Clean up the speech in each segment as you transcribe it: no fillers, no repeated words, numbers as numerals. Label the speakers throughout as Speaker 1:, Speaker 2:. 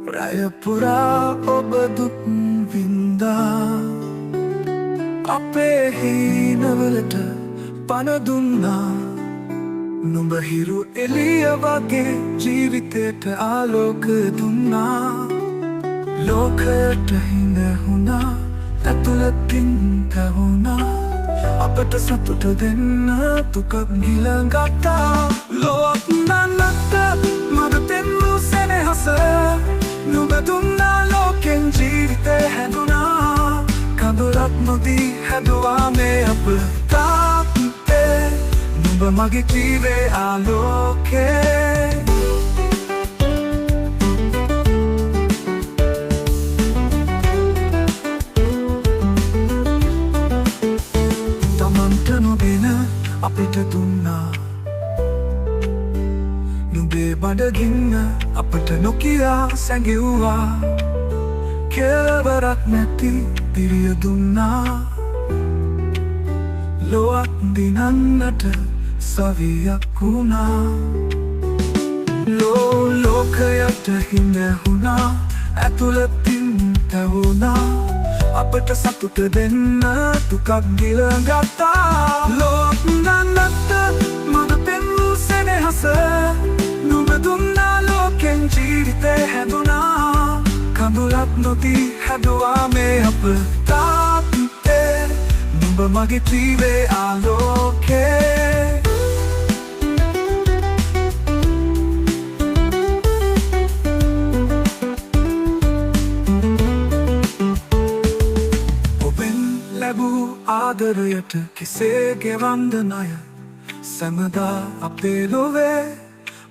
Speaker 1: රයපුරා ඔබ දුක් වින්දා අපේ හීනවලට පණ දුන්නා නුඹ හිරු එළිය වගේ ජීවිතයට ආලෝක දුන්නා ලෝකයට හිඳුණා ඇතුළතින් තැවුණා අපට සතුට දෙන්න දුකක් ගිලගත්තා ලොවක් නන්නට මඟ පෙන්වූ සෙනෙහස නුඹ දුන්නා ලෝකෙන් ජීවිතේ හැදුනා කඳුලක් නොදී හැදුවා මේ අප තාත්තේ නුඹ මගේ ජීවේ ආලෝකේ තමන්ට නොගෙන අපිට දුන්නා නුඹේ බඩගින්න අපට නොකියා සැඟෙව්වා කෙලවරක් නැති පිරිය දුන්නා ලොවක් දිනන්නට සවියක් වුණා ලෝකයට හිඳුණා ඇතුළතින් තැවුණා අපට සතුට දෙන්න දුකක් ගිලගත්තා ලොවක් නන්නට මඟ පෙන්වූ සෙනෙහස නුඹ දුන්නා ලෝකෙන් ජීවිතේ හැදුනා කඳුලක් නොදී හැදුවා මේ අප තාත්තේ නුඹ මගේ ජීවේ ආලෝකේ ඔබෙන් ලැබූ ආදරයට කෙසේ ගෙවන්ද ණය සැමදා අපේ ලොවේ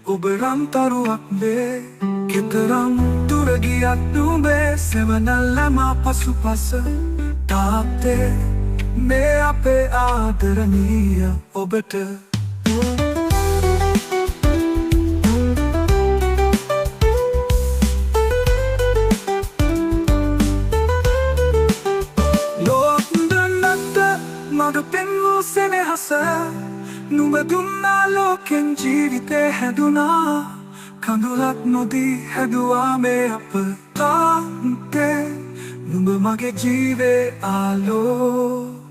Speaker 1: ඔබ රන්තරුවක් වේ කෙතරම් දුර ගියත් නුඹේ සෙවණැල්ල මා පසුපස තාත්තේ මේ අපේ ආදරණීය ඔබට ලෝකෙන්නට මඟ පෙන්වූ සෙනෙහස නුඹ දුන්නා ලෝකෙන් ජීවිතේ හැදුනා කඳුලක් නොදී හැදුවා මේ අප තාත්තේ නුඹ මගේ ජීවේ ආලෝකේ